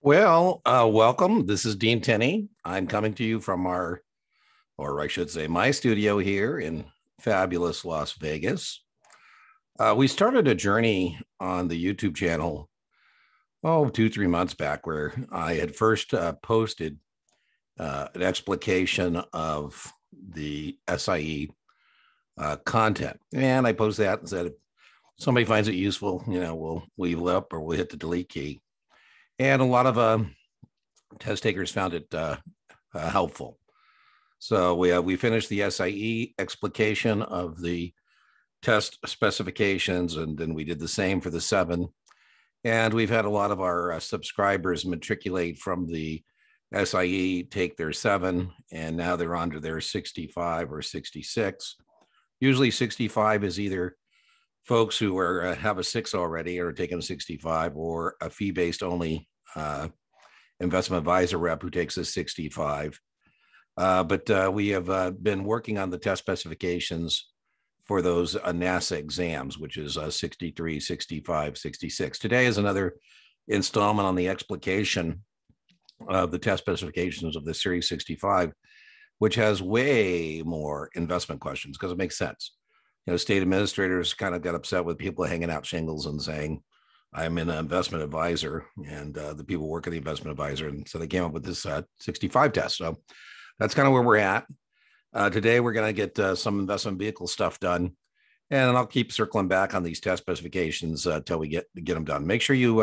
Welcome. This is Dean Tenney. I'm coming to you from or I should say, my studio here in fabulous Las Vegas. We started a journey on the YouTube channel, 2, 3 months back, where I had first posted an explication of the SIE content. And I posted that and said, if somebody finds it useful, we'll leave it up or we'll hit the delete key. And a lot of test takers found it helpful. So we finished the SIE explication of the test specifications, and then we did the same for the 7. And we've had a lot of our subscribers matriculate from the SIE, take their 7, and now they're on to their 65 or 66. Usually 65 is either folks who are have a 6 already or taking a 65, or a fee-based only investment advisor rep who takes a 65. But we have been working on the test specifications for those NASA exams, which is 63, 65, 66. Today is another installment on the explication of the test specifications of the Series 65, which has way more investment questions because it makes sense. State administrators kind of got upset with people hanging out shingles and saying, I'm an investment advisor, and the people work at the investment advisor. And so they came up with this 65 test. So that's kind of where we're at. Today, we're going to get some investment vehicle stuff done. And I'll keep circling back on these test specifications until we get them done. Make sure you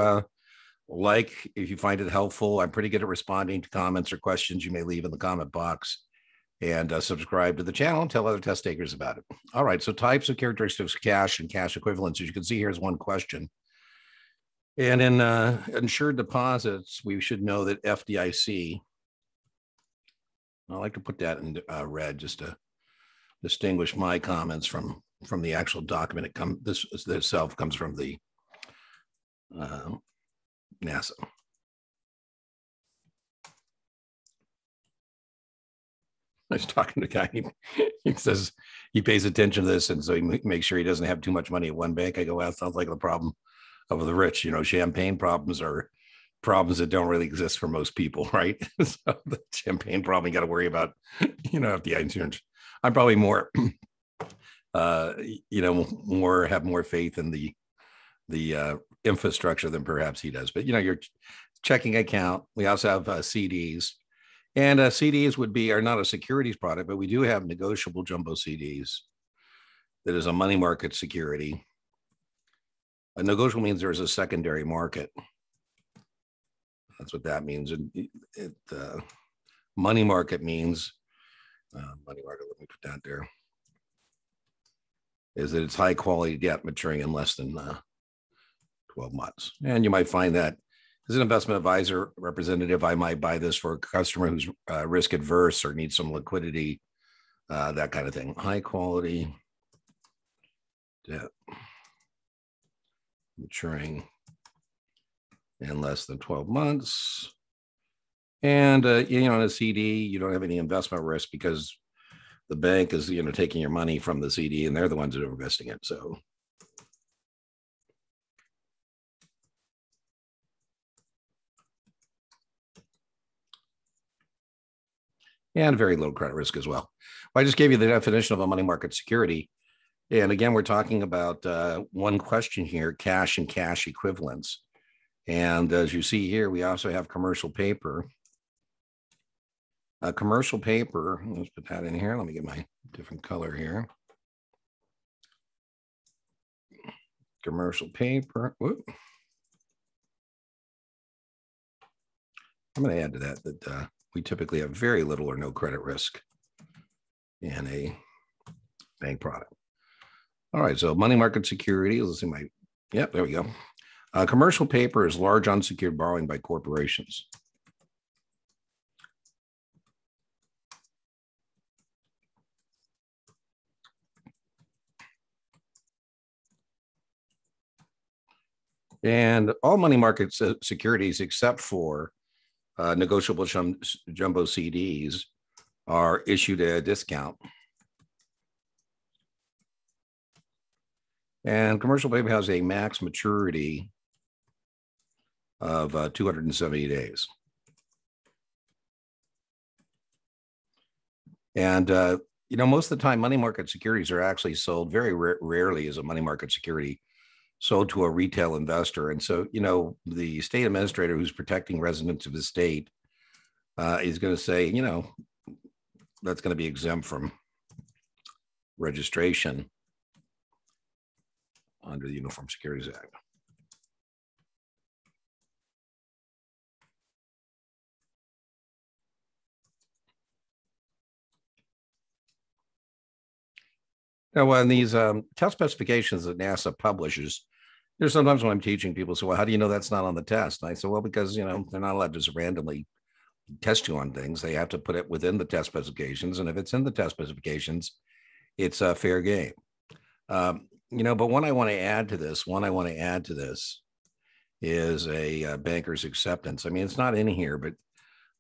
if you find it helpful. I'm pretty good at responding to comments or questions you may leave in the comment box. And subscribe to the channel and tell other test takers about it. All right, so types of characteristics of cash and cash equivalents. As you can see, here's one question. And in insured deposits, we should know that FDIC, I like to put that in red just to distinguish my comments from the actual document. This itself comes from the NASA. I was talking to a guy. He says he pays attention to this, and so he makes sure he doesn't have too much money at one bank. I go, well, it sounds like the problem of the rich. Champagne problems are problems that don't really exist for most people, right? So the champagne problem you got to worry about, FDI insurance. I'm probably more, have more faith in the infrastructure than perhaps he does. But your checking account. We also have CDs. And CDs are not a securities product, but we do have negotiable jumbo CDs. That is a money market security. A negotiable means there's a secondary market. That's what that means. And money market means, money market, let me put that there, is that it's high quality debt maturing in less than 12 months. And you might find that as an investment advisor representative, I might buy this for a customer who's risk adverse or needs some liquidity, that kind of thing. High quality debt maturing in less than 12 months. And, in a CD, you don't have any investment risk because the bank is, taking your money from the CD and they're the ones that are investing it. So and very little credit risk as well. I just gave you the definition of a money market security. And again, we're talking about one question here, cash and cash equivalents. And as you see here, we also have commercial paper. Commercial paper, let's put that in here. Let me get my different color here. Commercial paper. Whoop. I'm going to add to that we typically have very little or no credit risk in a bank product. All right, so money market security. Let's see there we go. Commercial paper is large unsecured borrowing by corporations. And all money market securities, except for negotiable jumbo CDs, are issued at a discount. And commercial paper has a max maturity of 270 days. And, most of the time, money market securities are actually sold very rarely as a money market security sold to a retail investor. And so, the state administrator who's protecting residents of the state is going to say, that's going to be exempt from registration under the Uniform Securities Act. Now, on these test specifications that NASA publishes, there's sometimes when I'm teaching people say, well, how do you know that's not on the test? And I say, well, because, they're not allowed to just randomly test you on things. They have to put it within the test specifications. And if it's in the test specifications, it's a fair game. But one I want to add to this is a banker's acceptance. I mean, it's not in here, but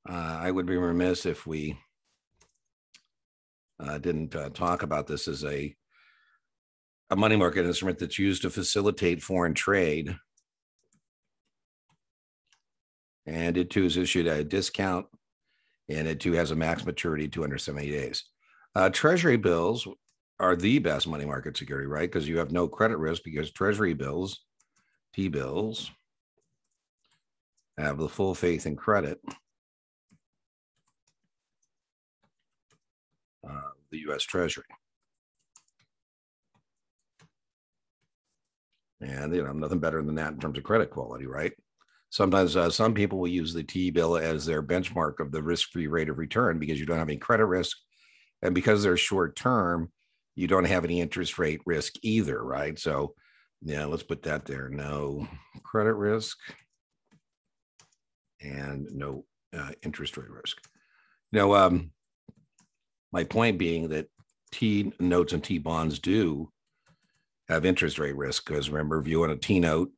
I would be remiss if we didn't talk about this as a money market instrument that's used to facilitate foreign trade. And it too is issued at a discount, and it too has a max maturity 270 days. Treasury bills are the best money market security, right? Because you have no credit risk, because Treasury bills, T-bills, have the full faith and credit of the U.S. Treasury. And, nothing better than that in terms of credit quality, right? Sometimes some people will use the T-bill as their benchmark of the risk-free rate of return because you don't have any credit risk. And because they're short term, you don't have any interest rate risk either, right? So, let's put that there. No credit risk and no interest rate risk. My point being that T notes and T bonds do have interest rate risk, because remember, if you want a T note,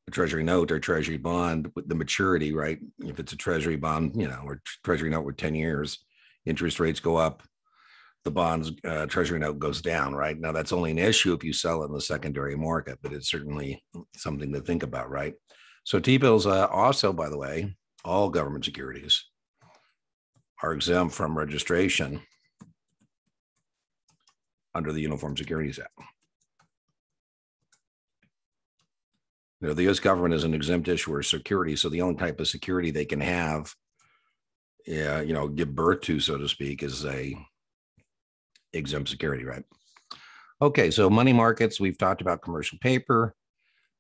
a Treasury note or Treasury bond, with the maturity, right? If it's a Treasury bond, or Treasury note with 10 years, interest rates go up, the bonds Treasury note goes down, right? Now that's only an issue if you sell it in the secondary market, but it's certainly something to think about, right? So T-bills also, by the way, all government securities are exempt from registration under the Uniform Securities Act. The U.S. government is an exempt issuer of security, so the only type of security they can have, give birth to, so to speak, is a exempt security, right? Okay, so money markets, we've talked about commercial paper,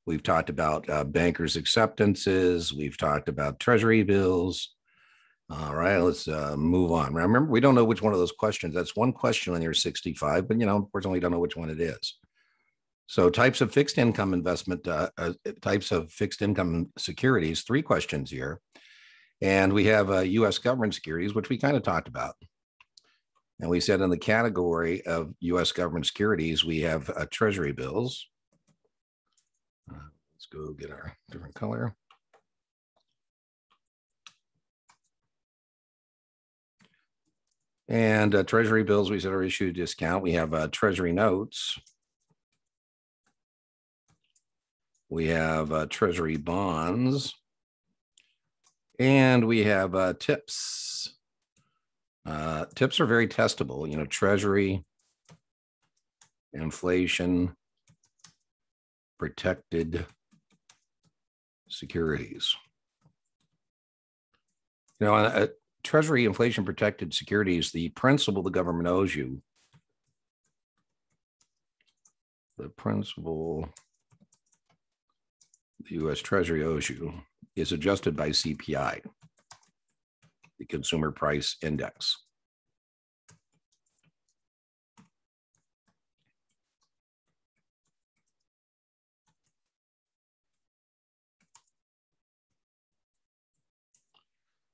we've talked about bankers' acceptances, we've talked about Treasury bills. All right, let's move on. Remember, we don't know which one of those questions. That's one question on your 65, but unfortunately, we don't know which one it is. So types of fixed income investment, types of fixed income securities, 3 questions here. And we have U.S. government securities, which we kind of talked about. And we said in the category of U.S. government securities, we have Treasury bills. Let's go get our different color. And Treasury bills, we said, are issued a discount. We have Treasury notes. We have Treasury bonds, and we have TIPS. TIPS are very testable, Treasury, inflation, protected securities. Treasury inflation protected securities, the principal the government owes you, the principal the U.S. Treasury owes you, is adjusted by CPI, the Consumer Price Index.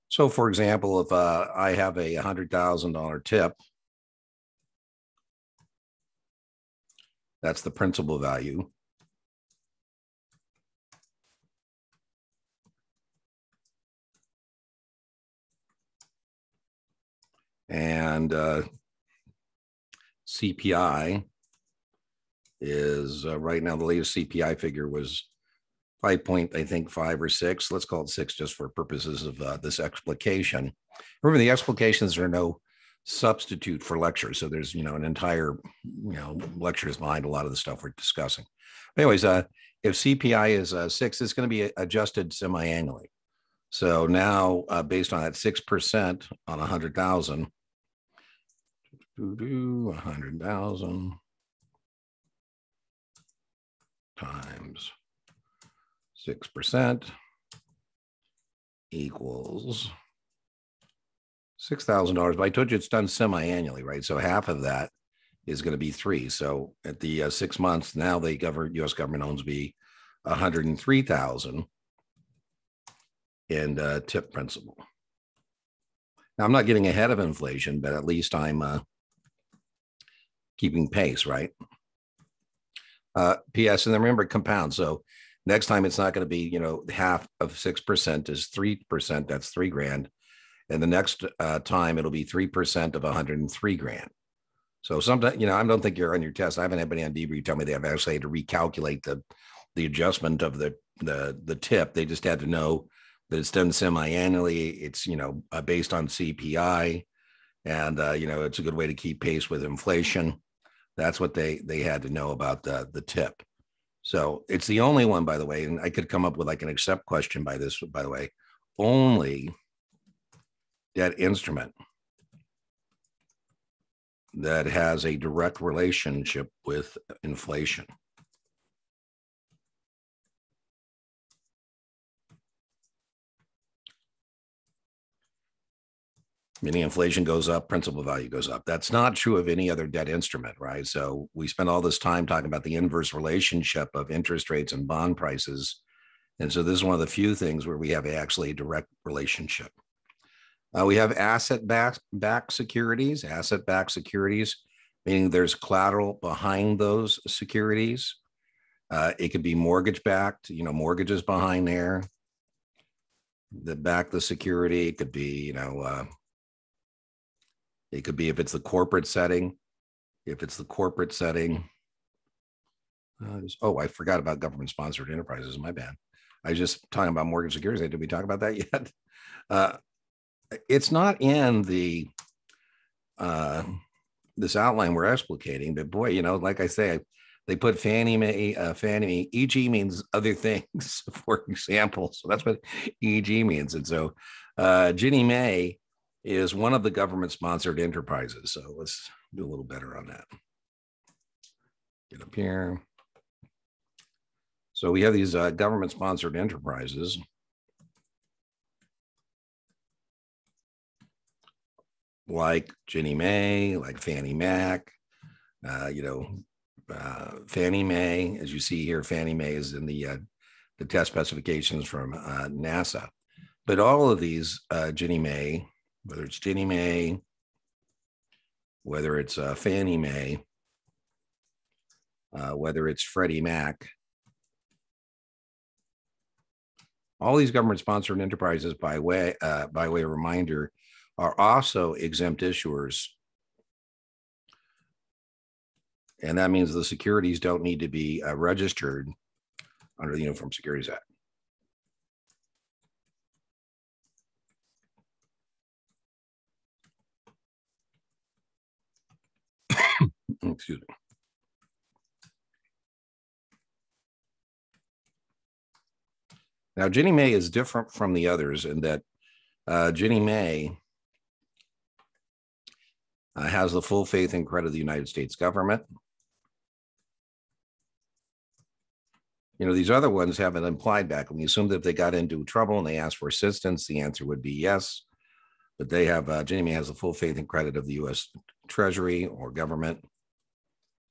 So, for example, if I have a $100,000 tip, that's the principal value. And CPI is right now, the latest CPI figure was probably point, I think 5 or 6. Let's call it 6 just for purposes of this explication. Remember, the explications are no substitute for lectures. So there's, an entire, lectures behind a lot of the stuff we're discussing. But anyways, if CPI is 6, it's going to be adjusted semi-annually. So now, based on that 6% on 100,000, 100,000 times 6% equals $6,000. But I told you it's done semi-annually, right? So half of that is going to be 3. So at the 6 months, now the U.S. government owns me $103,000 in tip principal. Now I'm not getting ahead of inflation, but at least I'm keeping pace, right? P.S. and then remember, compound. So next time it's not going to be, half of 6% is 3%. That's $3,000. And the next time it'll be 3% of 103 grand. So sometimes, I don't think you're on your test. I haven't had anybody on debrief tell me they have actually had to recalculate the adjustment of the tip. They just had to know that it's done semi-annually. It's, based on CPI, and it's a good way to keep pace with inflation. That's what they had to know about the tip. So it's the only one, by the way, and I could come up with like an except question by the way, only debt instrument that has a direct relationship with inflation. Meaning inflation goes up, principal value goes up. That's not true of any other debt instrument, right? So we spend all this time talking about the inverse relationship of interest rates and bond prices. And so this is one of the few things where we have actually a direct relationship. We have asset-backed securities, meaning there's collateral behind those securities. It could be mortgage-backed, mortgages behind there that back the security. It could be, it could be if it's the corporate setting. I forgot about government-sponsored enterprises. My bad. I was just talking about mortgage securities. Did we talk about that yet? It's not in the this outline we're explicating, but boy, like I say, they put Fannie Mae. EG means other things, for example. So that's what EG means. And so Ginnie Mae is one of the government-sponsored enterprises. So let's do a little better on that. Get up here. So we have these government-sponsored enterprises. Like Ginnie Mae, like Fannie Mac, Fannie Mae, as you see here, Fannie Mae is in the test specifications from NASA. But all of these Ginnie Mae, whether it's Ginnie Mae, whether it's Fannie Mae, whether it's Freddie Mac, all these government-sponsored enterprises, by way of reminder, are also exempt issuers. And that means the securities don't need to be registered under the Uniform Securities Act. Excuse me. Now, Ginnie Mae is different from the others in that Ginnie Mae has the full faith and credit of the United States government. These other ones have an implied back. We assume that if they got into trouble and they asked for assistance, the answer would be yes. But they have, Ginnie Mae has the full faith and credit of the U.S. Treasury or government.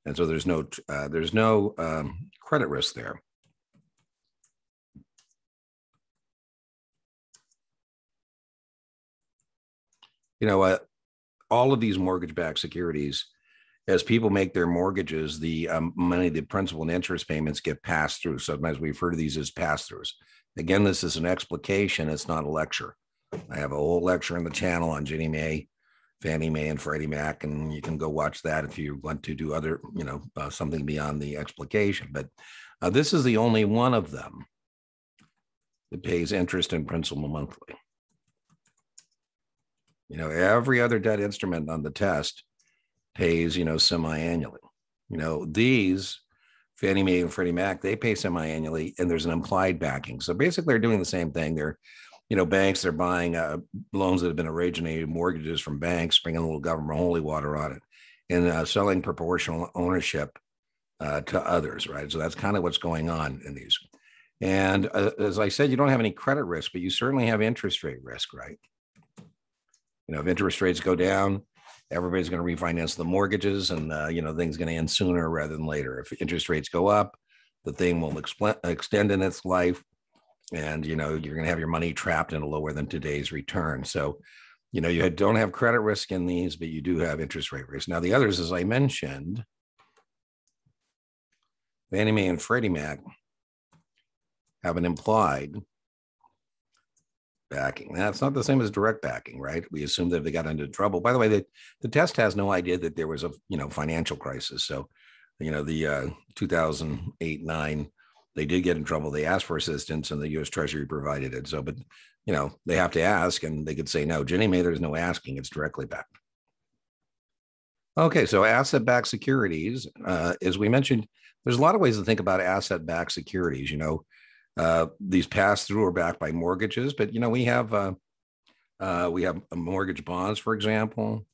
And so there's no credit risk there. All of these mortgage-backed securities, as people make their mortgages, the money, the principal and interest payments get passed through. Sometimes we refer to these as pass-throughs. Again, this is an explication. It's not a lecture. I have a whole lecture on the channel on Ginnie Mae, Fannie Mae, and Freddie Mac, and you can go watch that if you want to do other, something beyond the explication. But this is the only one of them It pays interest and principal monthly. Every other debt instrument on the test pays, semi-annually. These Fannie Mae and Freddie Mac, they pay semi-annually, and there's an implied backing. So basically, they're doing the same thing. They're, banks, they're buying loans that have been originated, mortgages from banks, bringing a little government holy water on it, and selling proportional ownership to others, right? So that's kind of what's going on in these. And as I said, you don't have any credit risk, but you certainly have interest rate risk, right? If interest rates go down, everybody's going to refinance the mortgages, and things going to end sooner rather than later. If interest rates go up, the thing will extend in its life, and you're going to have your money trapped in a lower than today's return. So you don't have credit risk in these, but you do have interest rate risk. Now the others, as I mentioned, Fannie Mae and Freddie Mac have an implied backing. Now, it's not the same as direct backing, right? We assume that they got into trouble. By the way, the test has no idea that there was a financial crisis. So, the 2008-9, they did get in trouble. They asked for assistance, and the U.S. Treasury provided it. So, but they have to ask, and they could say no. Ginnie Mae, there's no asking; it's directly backed. Okay, so asset-backed securities, as we mentioned, there's a lot of ways to think about asset-backed securities. These pass through are backed by mortgages, but we have mortgage bonds, for example,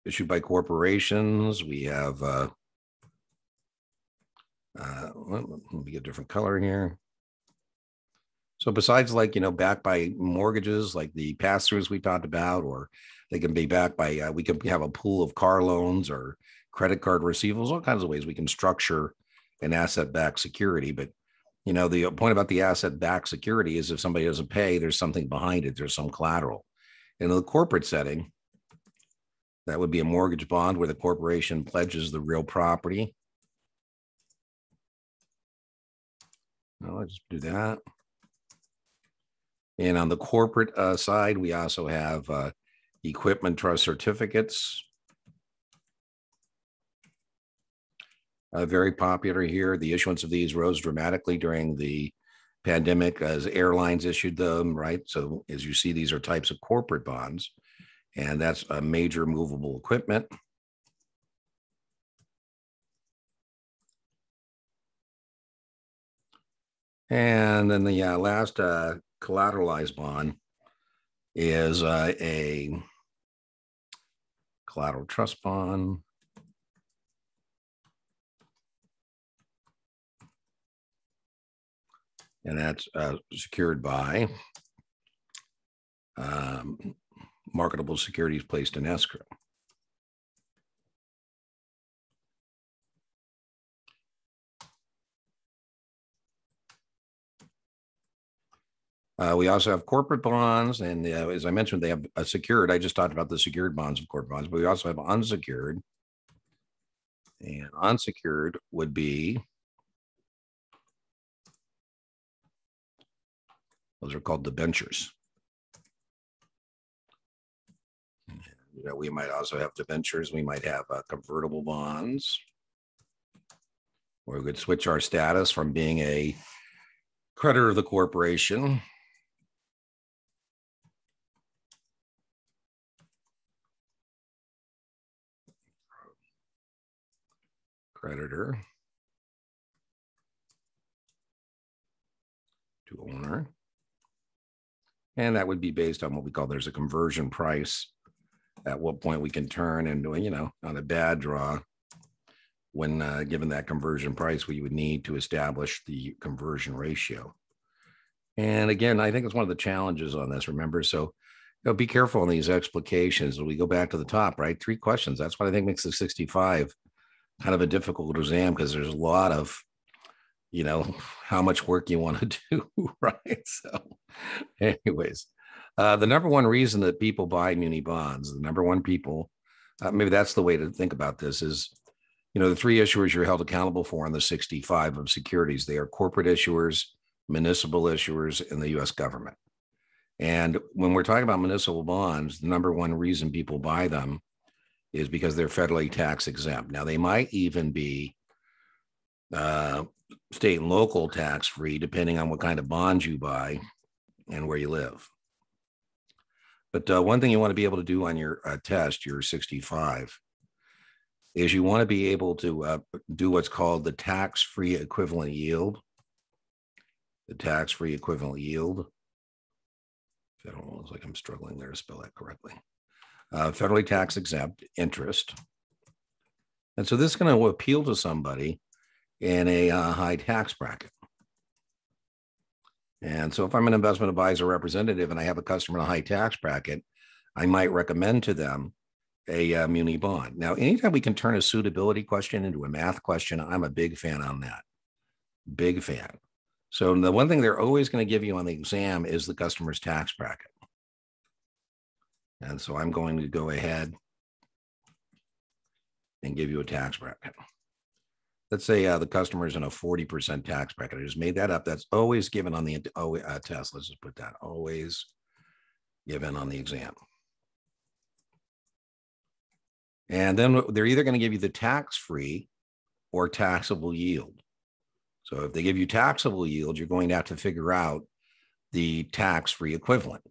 issued by corporations. We have let me get a different color here. So besides backed by mortgages, like the pass-throughs we talked about, or they can be backed by we can have a pool of car loans or credit card receivables, all kinds of ways we can structure an asset-backed security. But the point about the asset-backed security is if somebody doesn't pay, there's something behind it. There's some collateral. In the corporate setting, that would be a mortgage bond where the corporation pledges the real property. Well, let's do that. And on the corporate side, we also have equipment trust certificates. Very popular here. The issuance of these rose dramatically during the pandemic as airlines issued them, right? So as you see, these are types of corporate bonds, and that's a major movable equipment. And then the last collateralized bond is a collateral trust bond. And that's secured by marketable securities placed in escrow. We also have corporate bonds, and as I mentioned, they have a secured. I just talked about the secured bonds of corporate bonds, but we also have unsecured. And unsecured would be, those are called debentures. We might also have debentures. We might have convertible bonds, where we could switch our status from being a creditor of the corporation creditor to owner. And that would be based on what we call, there's a conversion price, at what point we can turn into, on a bad draw, when given that conversion price, we would need to establish the conversion ratio. And again, I think it's one of the challenges on this, remember? So be careful on these explications. We go back to the top, right? 3 questions. That's what I think makes the 65 kind of a difficult exam, because there's a lot of, how much work you want to do, right? So anyways, the number one reason that people buy muni bonds, the number one people, maybe that's the way to think about this, is, the 3 issuers you're held accountable for in the 65 of securities. They are corporate issuers, municipal issuers, and the U.S. government. And when we're talking about municipal bonds, the number one reason people buy them is because they're federally tax exempt. Now, they might even be state and local tax-free, depending on what kind of bonds you buy and where you live. But one thing you want to be able to do on your test, your 65, is you want to be able to do what's called the tax-free equivalent yield. The tax-free equivalent yield. I don't know, it's like I'm struggling there to spell that correctly. Federally tax exempt interest. And so this is going to appeal to somebody in a high tax bracket. And so if I'm an investment advisor representative and I have a customer in a high tax bracket, I might recommend to them a muni bond. Now, anytime we can turn a suitability question into a math question, I'm a big fan on that. Big fan. So the one thing they're always going to give you on the exam is the customer's tax bracket. And so I'm going to go ahead and give you a tax bracket. Let's say the customer's in a 40% tax bracket. I just made that up. That's always given on the test. Let's just put that, always given on the exam. And then they're either going to give you the tax-free or taxable yield. So if they give you taxable yield, you're going to have to figure out the tax-free equivalent.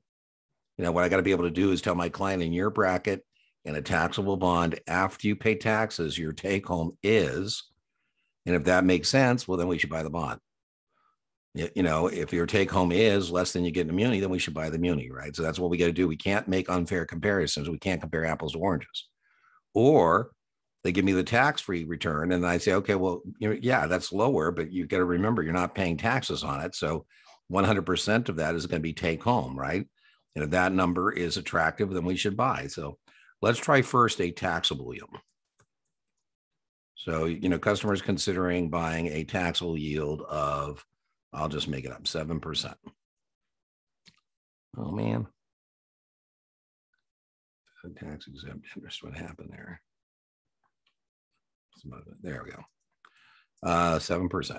You know, what I got to be able to do is tell my client in your bracket in a taxable bond, after you pay taxes, your take home is, and if that makes sense, well, then we should buy the bond. You know, if your take home is less than you get in a muni, then we should buy the muni, right? So that's what we got to do. We can't make unfair comparisons. We can't compare apples to oranges. Or they give me the tax-free return and I say, okay, well, yeah, that's lower, but you got to remember you're not paying taxes on it. So 100% of that is going to be take home, right? And if that number is attractive, then we should buy. So let's try first a taxable yield. So, you know, customers considering buying a taxable yield of, I'll just make it up, 7%. Oh, man. Tax exempt interest, what happened there? There we go. 7%.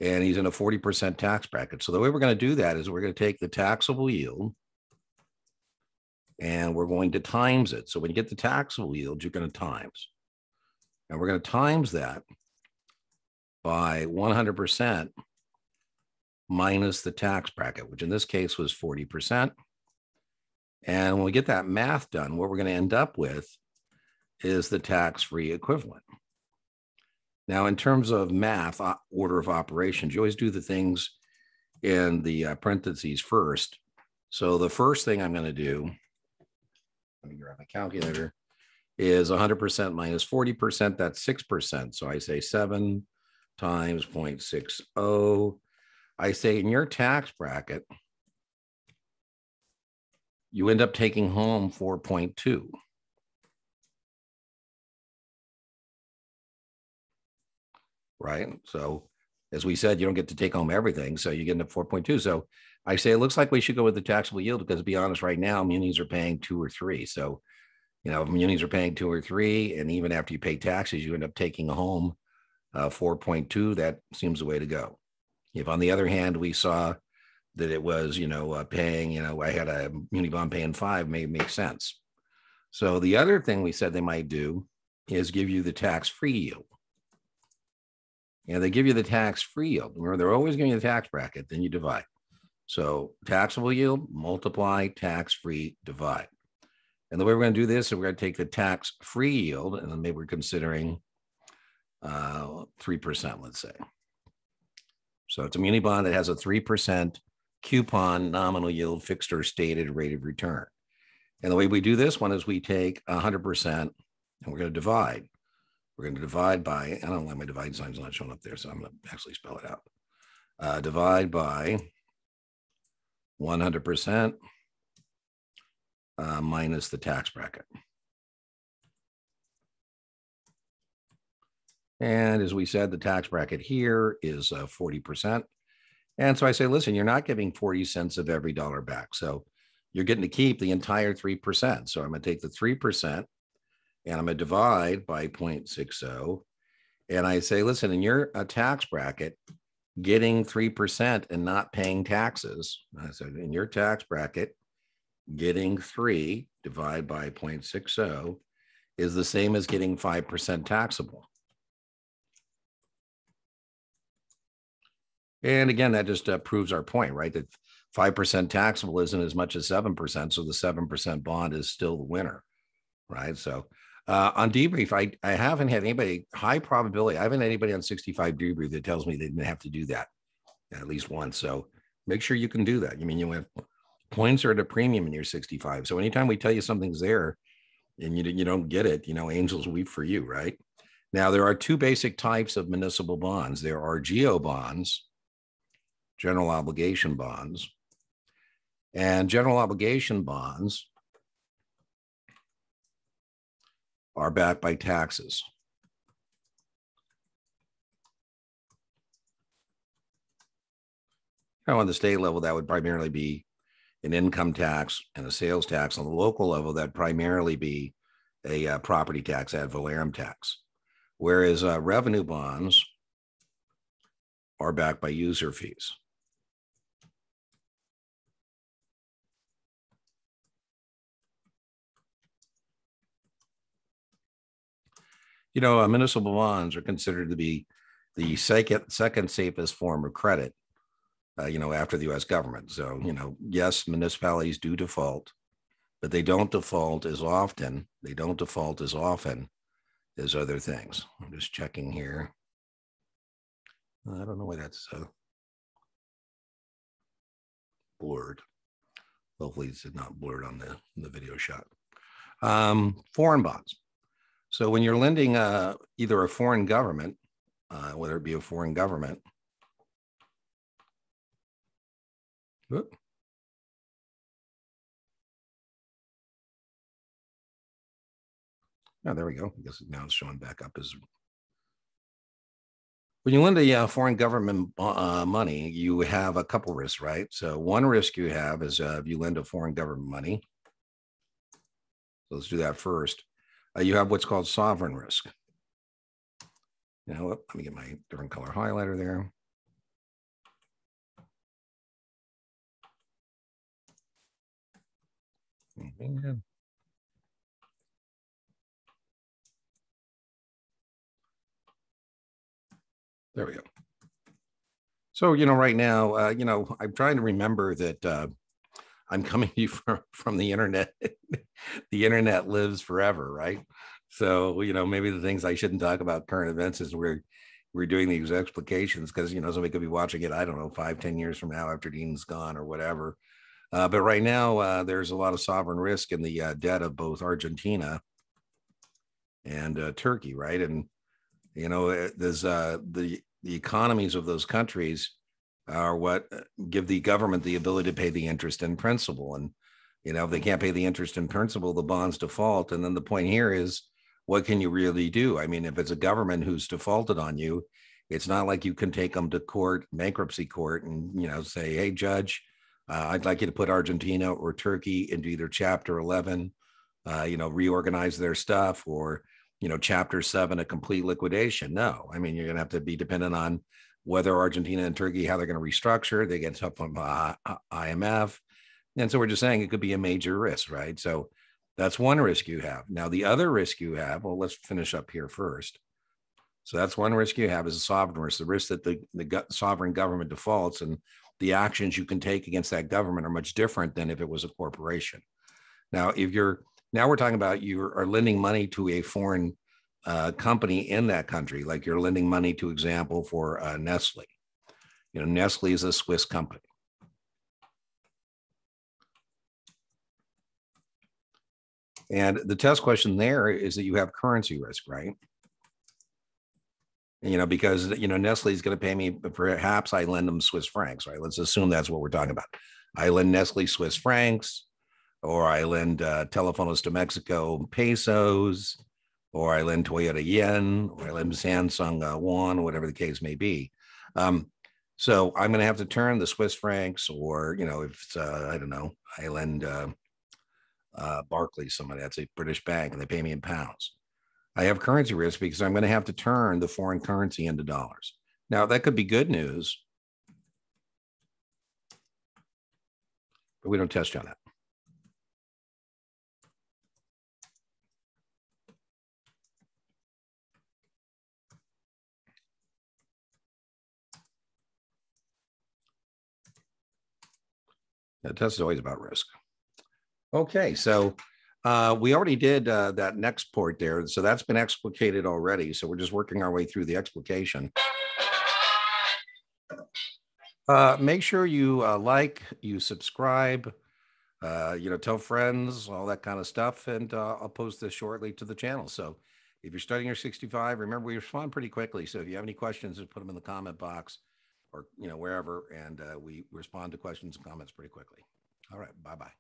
And he's in a 40% tax bracket. So the way we're going to do that is we're going to take the taxable yield and we're going to times it. So when you get the taxable yield, you're going to times. And we're going to times that by 100% minus the tax bracket, which in this case was 40%. And when we get that math done, what we're going to end up with is the tax-free equivalent. Now, in terms of math, order of operations, you always do the things in the parentheses first. So the first thing I'm going to do, let me grab my calculator, is 100% minus 40%, that's 6%. So I say 7 times 0.60. I say in your tax bracket, you end up taking home 4.2. Right? So as we said, you don't get to take home everything. So you get into 4.2. So I say, it looks like we should go with the taxable yield because to be honest, right now, munis are paying 2 or 3. So, you know, if munis are paying 2 or 3, and even after you pay taxes, you end up taking home 4.2, that seems the way to go. If on the other hand, we saw that it was, you know, paying, you know, I had a muni bond paying 5, may make sense. So the other thing we said they might do is give you the tax-free yield. You know, they give you the tax-free yield. Remember, they're always giving you the tax bracket, then you divide. So taxable yield, multiply, tax-free, divide. And the way we're going to do this is we're going to take the tax-free yield, and then maybe we're considering 3%, let's say. So it's a muni bond that has a 3% coupon nominal yield, fixed or stated rate of return. And the way we do this one is we take 100% and we're going to divide. We're going to divide by, I don't know why my divide sign's not showing up there, so I'm going to actually spell it out. Divide by 100% minus the tax bracket. And as we said, the tax bracket here is 40%. And so I say, listen, you're not giving 40 cents of every dollar back. So you're getting to keep the entire 3%. So I'm going to take the 3% and I'm going to divide by 0.60. And I say, listen, in your tax bracket, getting 3% and not paying taxes. I said, in your tax bracket, getting 3 divided by 0.60 is the same as getting 5% taxable. And again, that just proves our point, right? That 5% taxable isn't as much as 7%. So the 7% bond is still the winner, right? So on debrief, I haven't had anybody, high probability, I haven't had anybody on 65 debrief that tells me they didn't have to do that at least once. So make sure you can do that. I mean, you have points are at a premium in your 65. So anytime we tell you something's there and you don't get it, angels weep for you, right? Now, there are two basic types of municipal bonds. There are GO bonds, general obligation bonds, and general obligation bonds are backed by taxes. Now, on the state level, that would primarily be an income tax and a sales tax. On the local level, that'd primarily be a property tax, ad valorem tax. Whereas revenue bonds are backed by user fees. Municipal bonds are considered to be the second safest form of credit, after the U.S. government. So, yes, municipalities do default, but they don't default as often. They don't default as often as other things. I'm just checking here. I don't know why that's blurred. Hopefully it's not blurred on the video shot. Foreign bonds. So when you're lending either a foreign government, whether it be a foreign government, whoop. Oh, there we go. I guess now it's showing back up as when you lend a foreign government money, you have a couple risks, right? So one risk you have is if you lend a foreign government money. So let's do that first. You have what's called sovereign risk. Let me get my different color highlighter there. There we go. So, right now, I'm trying to remember that I'm coming to you from the internet. The internet lives forever, right? So, maybe the things I shouldn't talk about current events is we're doing these explications because, somebody could be watching it, I don't know, 5-10 years from now after Dean's gone or whatever. But right now, there's a lot of sovereign risk in the debt of both Argentina and Turkey, right? And, there's the economies of those countries are what give the government the ability to pay the interest in principal. And, if they can't pay the interest in principal, the bonds default. And then the point here is, what can you really do? I mean, if it's a government who's defaulted on you, it's not like you can take them to court, bankruptcy court, and, say, hey, judge, I'd like you to put Argentina or Turkey into either Chapter 11, reorganize their stuff, or, Chapter 7, a complete liquidation. No, I mean, you're going to have to be dependent on whether Argentina and Turkey, how they're going to restructure. They get help from IMF. And so we're just saying it could be a major risk, right? So that's one risk you have. Now, the other risk you have, well, let's finish up here first. So that's one risk you have is a sovereign risk, the risk that the sovereign government defaults, and the actions you can take against that government are much different than if it was a corporation. Now, now we're talking about you are lending money to a foreign company in that country, like you're lending money, to example, for Nestle. Nestle is a Swiss company. And the test question there is that you have currency risk, right? Because, Nestle is going to pay me, perhaps I lend them Swiss francs, right? Let's assume that's what we're talking about. I lend Nestle Swiss francs, or I lend Telefonos de Mexico pesos, or I lend Toyota yen, or I lend Samsung won, whatever the case may be. So I'm going to have to turn the Swiss francs, or, if it's, I don't know, I lend Barclays, somebody that's a British bank, and they pay me in pounds. I have currency risk because I'm going to have to turn the foreign currency into dollars. Now, that could be good news, but we don't test on that. The test is always about risk. Okay, so we already did that next port there. So that's been explicated already. So we're just working our way through the explication. Make sure you like, you subscribe, tell friends, all that kind of stuff. And I'll post this shortly to the channel. So if you're studying your 65, remember we respond pretty quickly. So if you have any questions, just put them in the comment box or, wherever. And we respond to questions and comments pretty quickly. All right. Bye-bye.